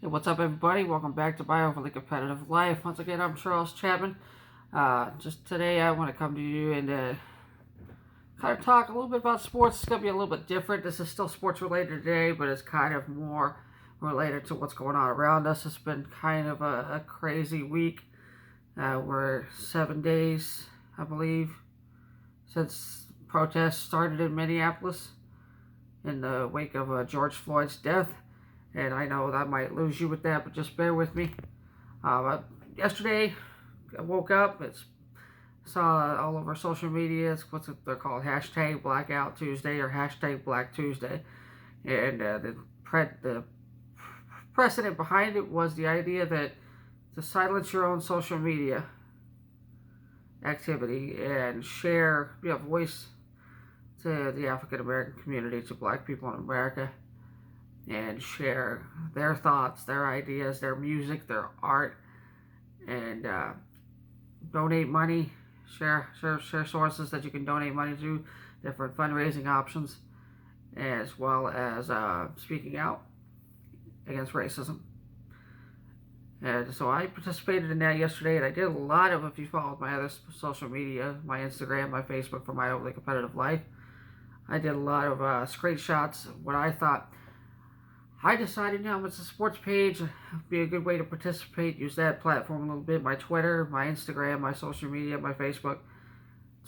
Hey, what's up, everybody? Welcome back to My Overly Competitive Life. Once again, I'm Charles Chapman. Just today, I want to come to you and kind of talk a little bit about sports. It's going to be a little bit different. This is still sports related today, but it's kind of more related to what's going on around us. It's been kind of a crazy week. We're 7 days, I believe, since protests started in Minneapolis in the wake of George Floyd's death. And I know that I might lose you with that, but just bear with me. Yesterday, I woke up, saw all over social media, they're called, hashtag Blackout Tuesday or hashtag Black Tuesday. And the precedent behind it was the idea that to silence your own social media activity and share, voice to the African American community, to black people in America, and share their thoughts, their ideas, their music, their art, and donate money, share sources that you can donate money to, different fundraising options, as well as speaking out against racism. And so I participated in that yesterday, and I did a lot of, if you followed my other social media, my Instagram, my Facebook for My Overly Competitive Life, I did a lot of screenshots of what I thought. I decided, it's a sports page, it'd be a good way to participate, use that platform a little bit, my Twitter, my Instagram, my social media, my Facebook,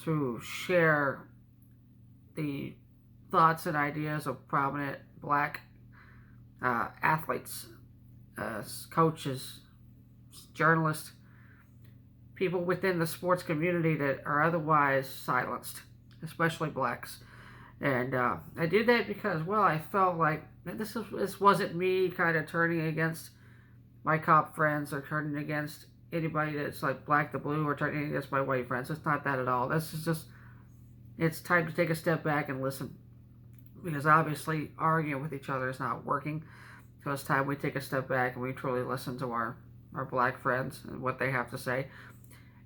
to share the thoughts and ideas of prominent black athletes, coaches, journalists, people within the sports community that are otherwise silenced, especially blacks. And I did that because, I felt like this wasn't me kind of turning against my cop friends or turning against anybody that's like black to blue or turning against my white friends. It's not that at all. This is just, it's time to take a step back and listen. Because obviously arguing with each other is not working. So it's time we take a step back and we truly listen to our black friends and what they have to say.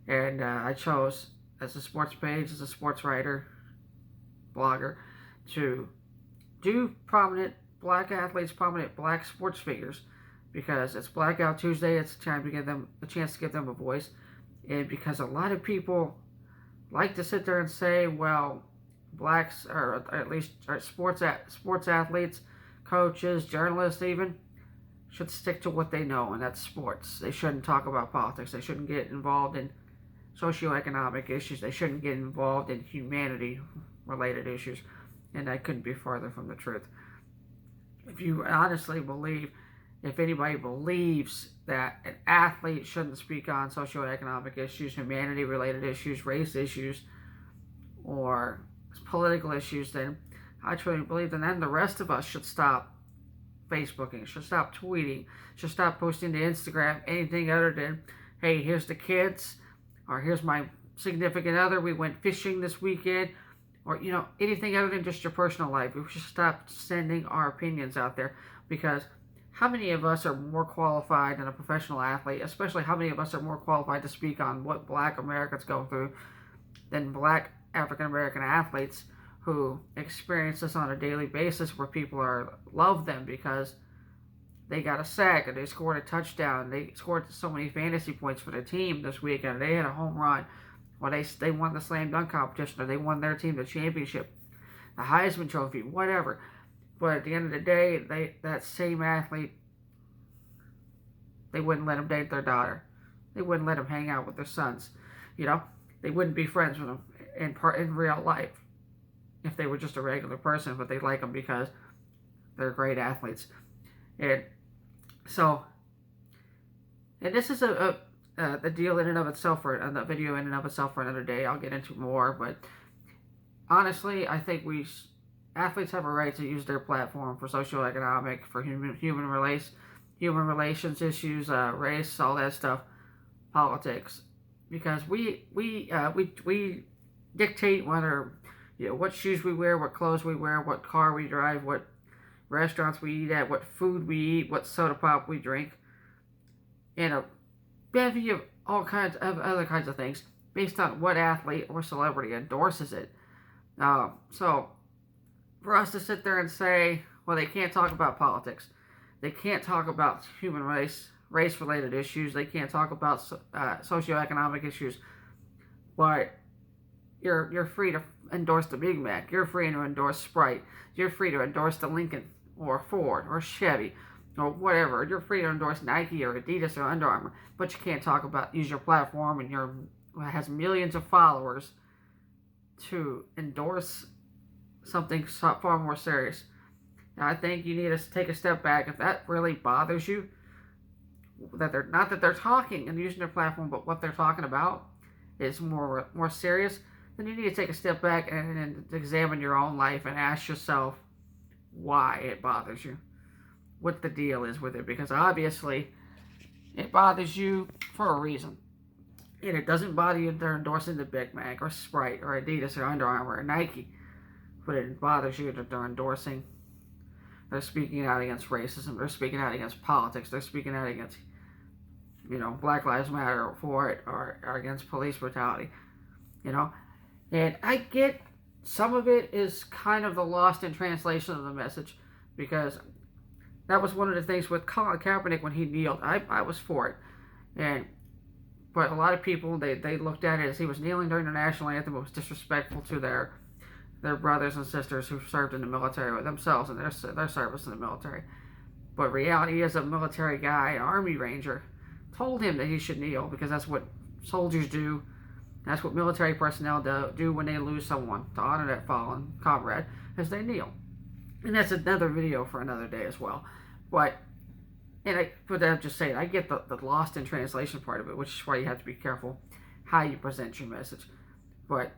And I chose, as a sports page, as a sports writer, blogger, to do prominent black athletes, prominent black sports figures, because it's Blackout Tuesday. It's time to give them a chance to give them a voice, and because a lot of people like to sit there and say, well, blacks, or at least sports athletes, coaches, journalists even, should stick to what they know, and that's sports. They shouldn't talk about politics. They shouldn't get involved in socioeconomic issues. They shouldn't get involved in humanity-related issues. And I couldn't be farther from the truth. If you honestly believe, if anybody believes that an athlete shouldn't speak on socioeconomic issues, humanity-related issues, race issues, or political issues, then I truly believe that then the rest of us should stop Facebooking, should stop tweeting, should stop posting to Instagram anything other than, hey, here's the kids, or here's my significant other, we went fishing this weekend, or, anything other than just your personal life. We should stop sending our opinions out there, because how many of us are more qualified than a professional athlete, especially how many of us are more qualified to speak on what black Americans go through than black African American athletes who experience this on a daily basis, where people love them because they got a sack, and they scored a touchdown, they scored so many fantasy points for the team this weekend, they had a home run, or they won the slam dunk competition, or they won their team the championship, the Heisman Trophy, whatever. But at the end of the day, that same athlete, they wouldn't let him date their daughter. They wouldn't let him hang out with their sons. They wouldn't be friends with him in real life if they were just a regular person, but they like them because they're great athletes. And so, and this is the deal in and of itself, and the video in and of itself, for another day. I'll get into more, but honestly, I think athletes have a right to use their platform for socioeconomic, for human relations issues, race, all that stuff, politics, because we dictate whether, what shoes we wear, what clothes we wear, what car we drive, what restaurants we eat at, what food we eat, what soda pop we drink, and a bevy of all kinds of other kinds of things based on what athlete or celebrity endorses it. So for us to sit there and say, well, they can't talk about politics, They can't talk about human race-related issues. They can't talk about socioeconomic issues. But you're free to endorse the Big Mac. You're free to endorse Sprite. You're free to endorse the Lincoln or Ford or Chevy or whatever. You're free to endorse Nike or Adidas or Under Armour. But you can't talk about, use your platform and your has millions of followers to endorse something far more serious. And I think you need to take a step back. If that really bothers you, that they're not that they're talking and using their platform, but what they're talking about is more serious, then you need to take a step back and examine your own life and ask yourself why it bothers you, what the deal is with it, because obviously it bothers you for a reason. And it doesn't bother you if they're endorsing the Big Mac or Sprite or Adidas or Under Armour or Nike, but it bothers you that they're endorsing, they're speaking out against racism, they're speaking out against politics, they're speaking out against, Black Lives Matter for it, or against police brutality, And I get some of it is kind of the lost in translation of the message, because that was one of the things with Colin Kaepernick when he kneeled. I was for it. But a lot of people, they looked at it as he was kneeling during the national anthem. It was disrespectful to their brothers and sisters who served in the military with themselves and their service in the military. But reality is, a military guy, an Army Ranger, told him that he should kneel, because that's what soldiers do. That's what military personnel do when they lose someone, to honor that fallen comrade, as they kneel. And that's another video for another day as well. But I'm just saying, I get the lost in translation part of it, which is why you have to be careful how you present your message. But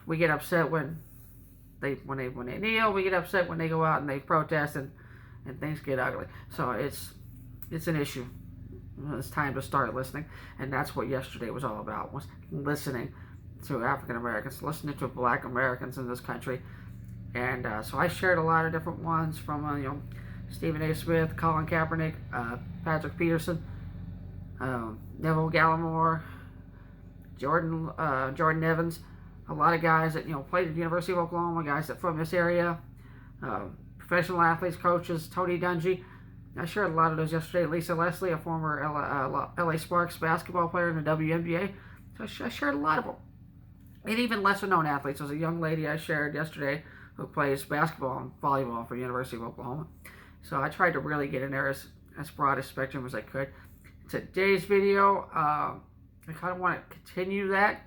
we get upset when they kneel. We get upset when they go out and they protest, and things get ugly. So it's an issue. It's time to start listening, and that's what yesterday was all about, was listening to African Americans, listening to Black Americans in this country. And so I shared a lot of different ones from Stephen A. Smith, Colin Kaepernick, Patrick Peterson, Neville Gallimore, Jordan Evans, a lot of guys that played at the University of Oklahoma, guys that from this area, professional athletes, coaches, Tony Dungy. I shared a lot of those yesterday. Lisa Leslie, a former LA Sparks basketball player in the WNBA. So I shared a lot of them. And even lesser known athletes. There's a young lady I shared yesterday who plays basketball and volleyball for the University of Oklahoma. So I tried to really get in there as broad a spectrum as I could. Today's video, I kind of want to continue that,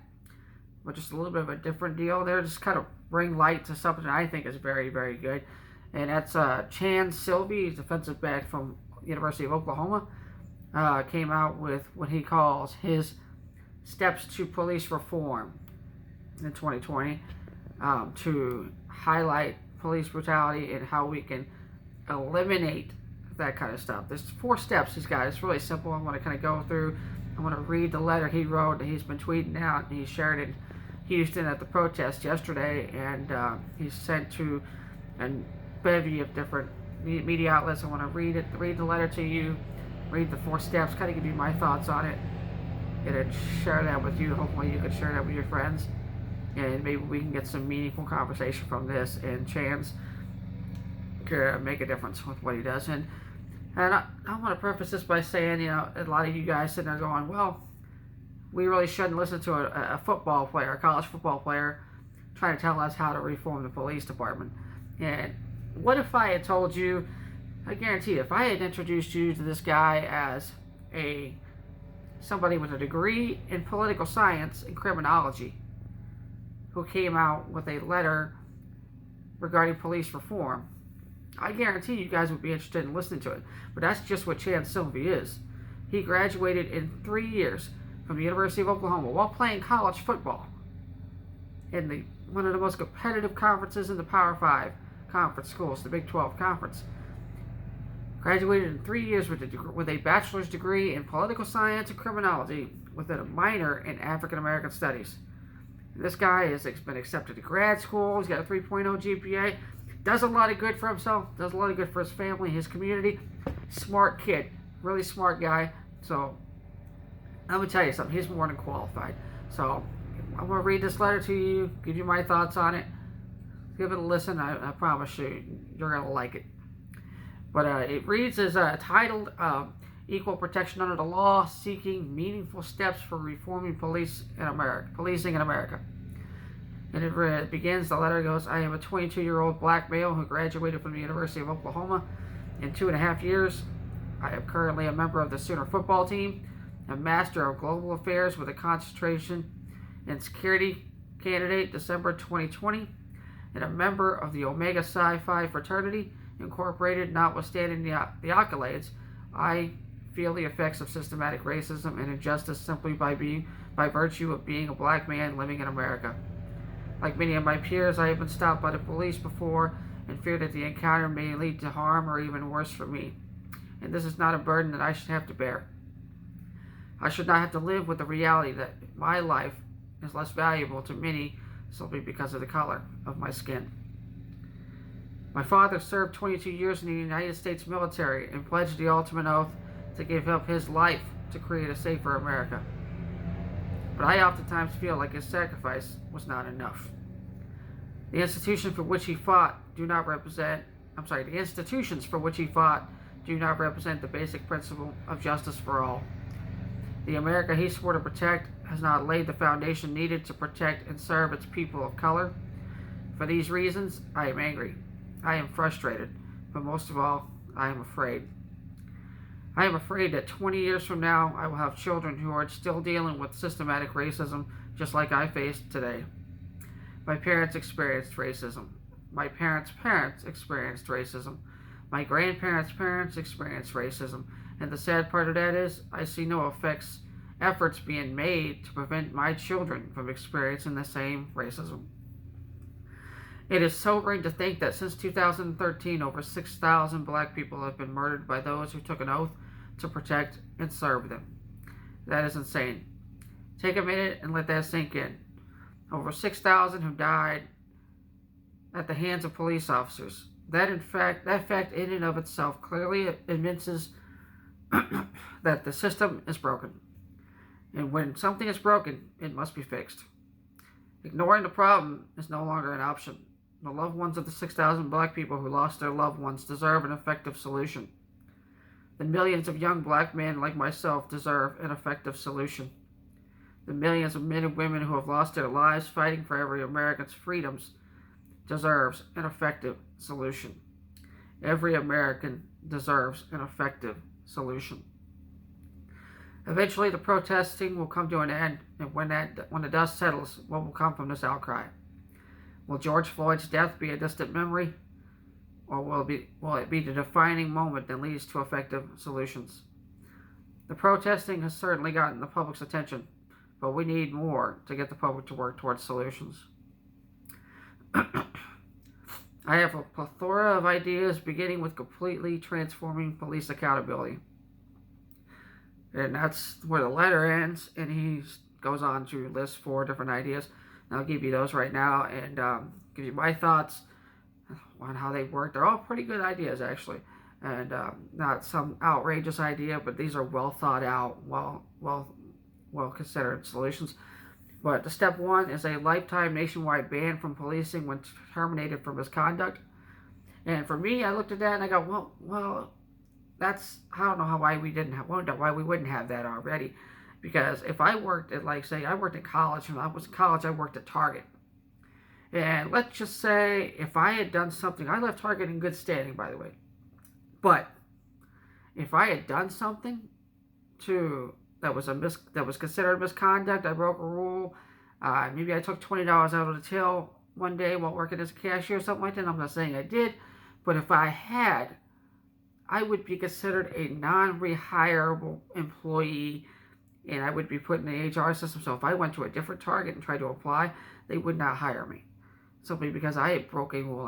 but just a little bit of a different deal there. Just kind of bring light to something that I think is very, very good. And that's Chanse, Sylvie, defensive back from University of Oklahoma, came out with what he calls his steps to police reform in 2020, to highlight police brutality and how we can eliminate that kind of stuff. There's 4 steps he's got. It's really simple. I'm going to kind of go through. I'm going to read the letter he wrote that he's been tweeting out, and he shared it in Houston at the protest yesterday, and he's sent to a bevy of different media outlets. I want to read the letter to you, read the 4 steps, kind of give you my thoughts on it, and then share that with you. Hopefully you can share that with your friends, and maybe we can get some meaningful conversation from this, and Chanse can make a difference with what he does. And I want to preface this by saying, a lot of you guys sitting there going, well, we really shouldn't listen to a football player, a college football player, trying to tell us how to reform the police department. And what if I had told you, I guarantee you, if I had introduced you to this guy as somebody with a degree in political science and criminology, who came out with a letter regarding police reform, I guarantee you guys would be interested in listening to it. But that's just what Chanse Sylvie is. He graduated in 3 years from the University of Oklahoma while playing college football in one of the most competitive conferences in the Power 5 conference schools, the Big 12 conference. Graduated in 3 years with a bachelor's degree in political science and criminology with a minor in African American studies. This guy has been accepted to grad school. He's got a 3.0 GPA. Does a lot of good for himself. Does a lot of good for his family, his community. Smart kid. Really smart guy. So, I'm going to tell you something. He's more than qualified. So, I'm going to read this letter to you, give you my thoughts on it. Give it a listen. I promise you, you're going to like it. But it reads as titled Equal Protection Under the Law, Seeking Meaningful Steps for Reforming Policing in America. And it begins, the letter goes, I am a 22-year-old black male who graduated from the University of Oklahoma in 2.5 years. I am currently a member of the Sooner football team, a master of global affairs with a concentration in security candidate December 2020, and a member of the Omega Psi Phi Fraternity, Incorporated. Notwithstanding the accolades, I feel the effects of systematic racism and injustice simply by virtue of being a black man living in America. Like many of my peers, I have been stopped by the police before and fear that the encounter may lead to harm or even worse for me. And this is not a burden that I should have to bear. I should not have to live with the reality that my life is less valuable to many simply because of the color of my skin. My father served 22 years in the United States military and pledged the ultimate oath to give up his life to create a safer America. But I oftentimes feel like his sacrifice was not enough. The institutions for which he fought do not represent the basic principle of justice for all. The America he swore to protect has not laid the foundation needed to protect and serve its people of color. For these reasons, I am angry. I am frustrated. But most of all, I am afraid. I am afraid that 20 years from now, I will have children who are still dealing with systematic racism just like I faced today. My parents experienced racism. My parents' parents experienced racism. My grandparents' parents experienced racism. And the sad part of that is, I see no efforts being made to prevent my children from experiencing the same racism. It is sobering to think that since 2013, over 6,000 black people have been murdered by those who took an oath to protect and serve them. That is insane. Take a minute and let that sink in. Over 6,000 who died at the hands of police officers. That fact in and of itself clearly evinces that the system is broken. And when something is broken, it must be fixed. Ignoring the problem is no longer an option. The loved ones of the 6,000 black people who lost their loved ones deserve an effective solution. The millions of young black men like myself deserve an effective solution. The millions of men and women who have lost their lives fighting for every American's freedoms deserves an effective solution. Every American deserves an effective solution. Eventually, the protesting will come to an end, and when the dust settles, what will come from this outcry? Will George Floyd's death be a distant memory, or will it be the defining moment that leads to effective solutions? The protesting has certainly gotten the public's attention, but we need more to get the public to work towards solutions. I have a plethora of ideas, beginning with completely transforming police accountability. And that's where the letter ends, and he goes on to list 4 different ideas. And I'll give you those right now and give you my thoughts on how they work. They're all pretty good ideas, actually. And not some outrageous idea, but these are well thought out, well considered solutions. But the step 1 is a lifetime nationwide ban from policing when terminated for misconduct. And for me, I looked at that and I go, well, that's, I don't know why we wouldn't have that already. Because if I worked at, like, say, I worked at college, and when I was in college, I worked at Target. And let's just say if I had done something, I left Target in good standing, by the way. But if I had done something that was considered misconduct, I broke a rule, maybe I took $20 out of the till one day while working as a cashier or something like that. I'm not saying I did, but if I had, I would be considered a non-rehirable employee, and I would be put in the HR system. So if I went to a different Target and tried to apply, they would not hire me, simply because I had broken a rule.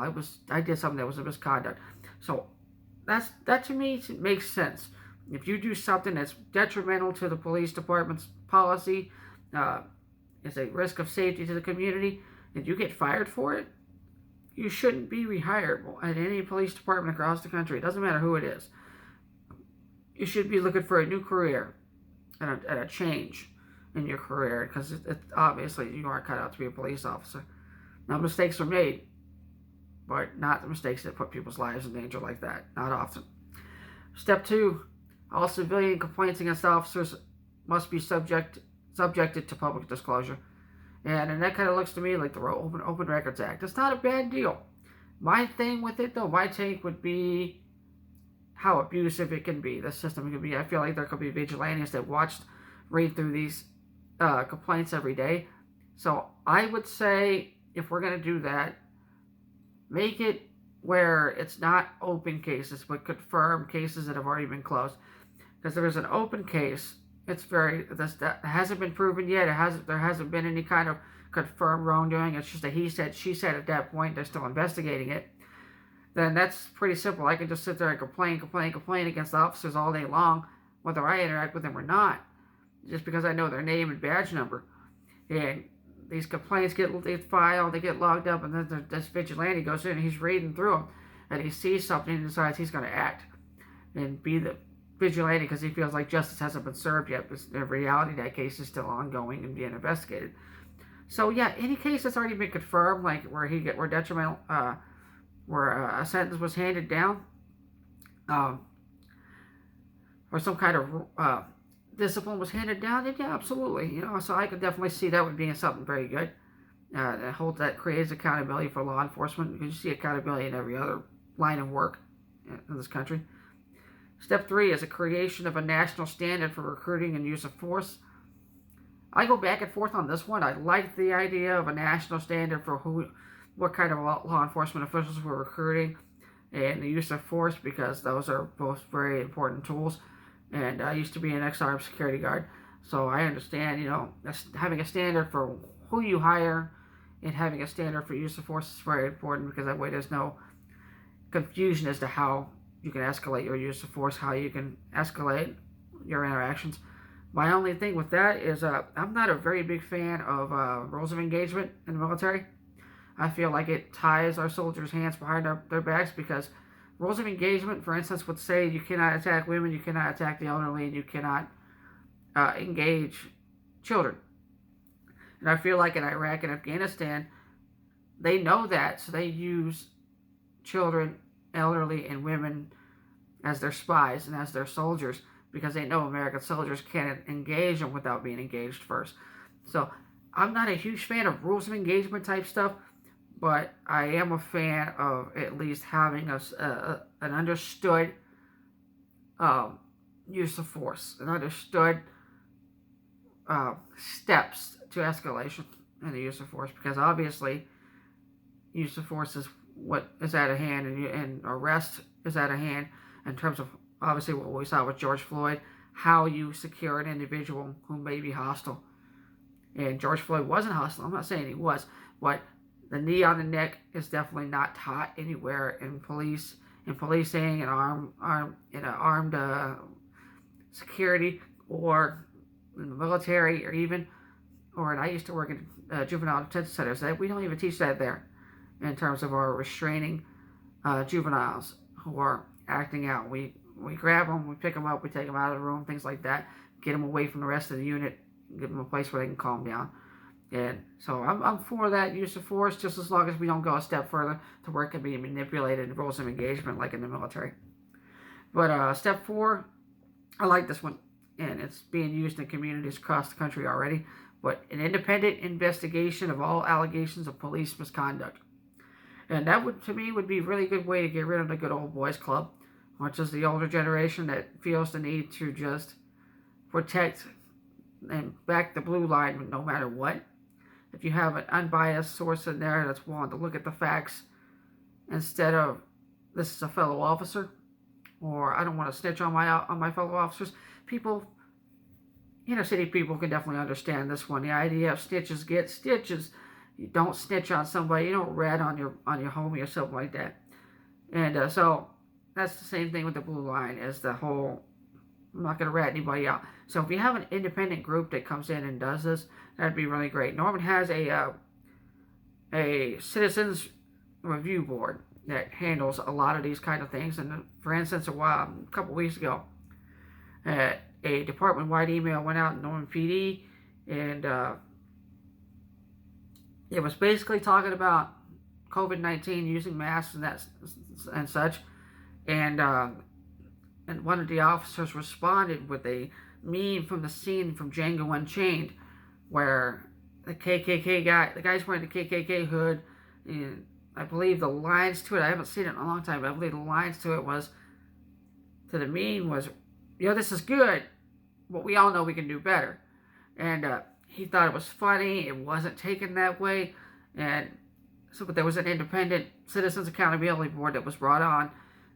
I did something that was a misconduct. So that to me makes sense. If you do something that's detrimental to the police department's policy, is a risk of safety to the community, and you get fired for it, you shouldn't be rehirable at any police department across the country. It doesn't matter who it is. You should be looking for a new career and a change in your career, because obviously you aren't cut out to be a police officer. Now, mistakes are made. but not the mistakes that put people's lives in danger like that. Not often. Step 2, all civilian complaints against officers must be subjected to public disclosure. And that kind of looks to me like the Open Records Act. It's not a bad deal. My thing with it, though, my take would be how abusive it can be, the system can be. I feel like there could be vigilantes that read through these complaints every day. So I would say, if we're going to do that, make it where it's not open cases, but confirm cases that have already been closed. Because there is an open case, that hasn't been proven yet. There hasn't been any kind of confirmed wrongdoing. It's just a he said, she said at that point. They're still investigating it. Then that's pretty simple. I can just sit there and complain against the officers all day long, whether I interact with them or not, just because I know their name and badge number. And these complaints get filed, they get logged up, and then this vigilante goes in and he's reading through them, and he sees something and decides he's going to act and be the vigilante because he feels like justice hasn't been served yet. But in reality, that case is still ongoing and being investigated. So yeah, any case that's already been confirmed, like where a sentence was handed down, or some kind of discipline was handed down, then yeah, absolutely. So I could definitely see that would being something very good. That creates accountability for law enforcement, because you see accountability in every other line of work in this country. Step 3 is a creation of a national standard for recruiting and use of force. I go back and forth on this one. I like the idea of a national standard for what kind of law enforcement officials we're recruiting and the use of force, because those are both very important tools. And I used to be an ex-armed security guard, so I understand, having a standard for who you hire and having a standard for use of force is very important, because that way there's no confusion as to how you can escalate your use of force, how you can escalate your interactions. My only thing with that is I'm not a very big fan of rules of engagement in the military. I feel like it ties our soldiers' hands behind their backs, because rules of engagement, for instance, would say you cannot attack women, you cannot attack the elderly, and you cannot engage children. And I feel like in Iraq and Afghanistan, they know that, so they use children, elderly, and women as their spies and as their soldiers, because they know American soldiers can't engage them without being engaged first. So I'm not a huge fan of rules of engagement type stuff, but I am a fan of at least having an understood use of force, an understood steps to escalation in the use of force, because obviously use of force is what is at hand, and arrest is at hand, in terms of obviously what we saw with George Floyd, how you secure an individual who may be hostile. And George Floyd wasn't hostile. I'm not saying he was, but the knee on the neck is definitely not taught anywhere in policing, and armed security, or in the military, and I used to work in juvenile detention centers. We don't even teach that there, in terms of our restraining juveniles who are acting out. We grab them, we pick them up, we take them out of the room, things like that, get them away from the rest of the unit, give them a place where they can calm down. And so I'm for that use of force, just as long as we don't go a step further to where it can be manipulated in rules of engagement like in the military. But step 4, I like this one, and it's being used in communities across the country already, but an independent investigation of all allegations of police misconduct. And that would, to me, would be a really good way to get rid of the good old boys club, which is the older generation that feels the need to just protect and back the blue line no matter what. If you have an unbiased source in there that's willing to look at the facts instead of, this is a fellow officer, or I don't want to snitch on my fellow officers. People, inner city people can definitely understand this one. The idea of snitches get stitches. You don't snitch on somebody. You don't rat on your homie or something like that. And so that's the same thing with the blue line, is the whole, I'm not going to rat anybody out. So if you have an independent group that comes in and does this, that'd be really great. Norman has a citizens review board that handles a lot of these kind of things. And for instance, a couple weeks ago, a department-wide email went out in Norman PD, and it was basically talking about COVID-19, using masks and such, and one of the officers responded with a meme from the scene from Django Unchained, where the guy's wearing the KKK hood, and I believe the lines to it, I haven't seen it in a long time, but I believe the lines to the meme was, this is good, but we all know we can do better. And he thought it was funny. It wasn't taken that way. And so there was an independent Citizens Accountability Board that was brought on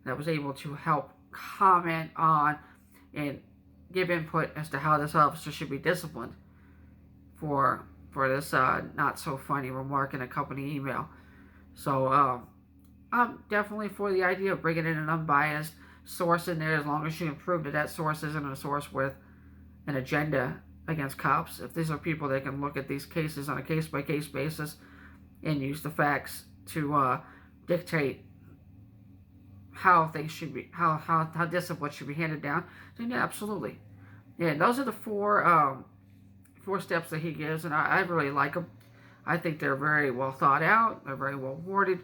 that was able to help comment on and give input as to how this officer should be disciplined for this not so funny remark in a company email. So I'm definitely for the idea of bringing in an unbiased source in there, as long as you can prove that source isn't a source with an agenda against cops. If these are people that can look at these cases on a case-by-case basis and use the facts to dictate how things should be, how discipline should be handed down, then yeah, absolutely. Yeah, those are the four steps that he gives, and I really like them. I think they're very well thought out, they're very well worded,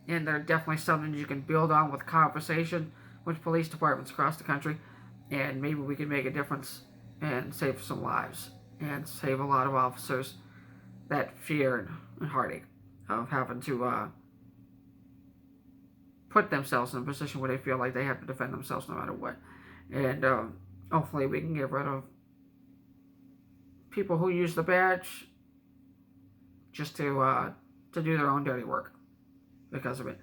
and they're definitely something you can build on with conversation with police departments across the country, and maybe we can make a difference and save some lives and save a lot of officers that fear and heartache of having to put themselves in a position where they feel like they have to defend themselves no matter what. And hopefully we can get rid of people who use the badge just to do their own dirty work because of it.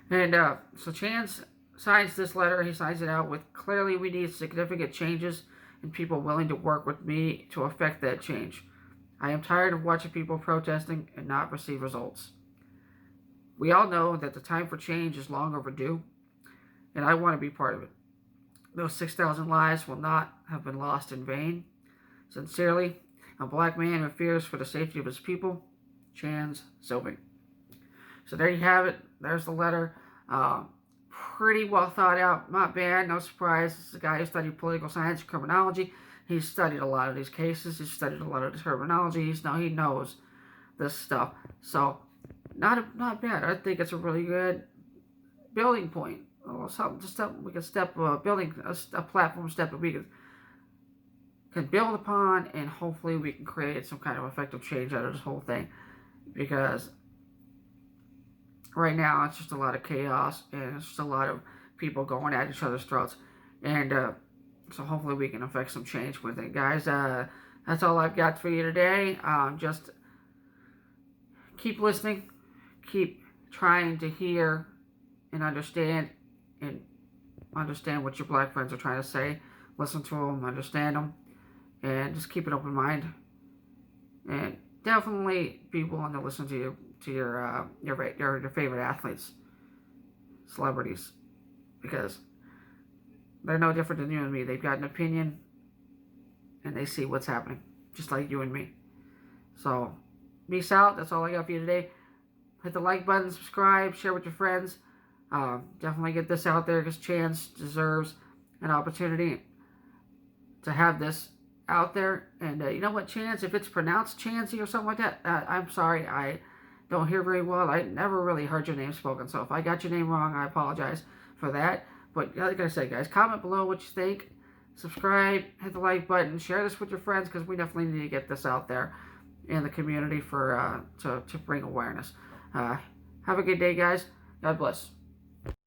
And so Chanse signs this letter. He signs it out with, clearly we need significant changes and people willing to work with me to effect that change. I am tired of watching people protesting and not receive results. We all know that the time for change is long overdue, and I want to be part of it. Those 6,000 lives will not have been lost in vain. Sincerely, a black man who fears for the safety of his people, Chanse, Sylvie. So there you have it. There's the letter. Pretty well thought out. Not bad. No surprise. This is a guy who studied political science and criminology. He's studied a lot of these cases. He's studied a lot of the terminology. He knows this stuff. So not bad. I think it's a really good building point. Something we can building a platform step that we can build upon, and hopefully we can create some kind of effective change out of this whole thing. Because right now it's just a lot of chaos, and it's just a lot of people going at each other's throats. And so hopefully we can affect some change with it. Guys, that's all I've got for you today. Just keep listening. Keep trying to hear and understand what your black friends are trying to say. Listen to them, understand them, and just keep an open mind. And definitely be willing to listen to your favorite athletes, celebrities, because they're no different than you and me. They've got an opinion, and they see what's happening, just like you and me. So, peace out. That's all I got for you today. Hit the like button, subscribe, share with your friends. Definitely get this out there, because Chanse deserves an opportunity to have this out there. And you know what, Chanse, if it's pronounced Chansey or something like that, I'm sorry, I don't hear very well. I never really heard your name spoken, so if I got your name wrong, I apologize for that. But like I said, guys, comment below what you think, subscribe, hit the like button, share this with your friends, because we definitely need to get this out there in the community for to bring awareness. Have a good day, guys. God bless.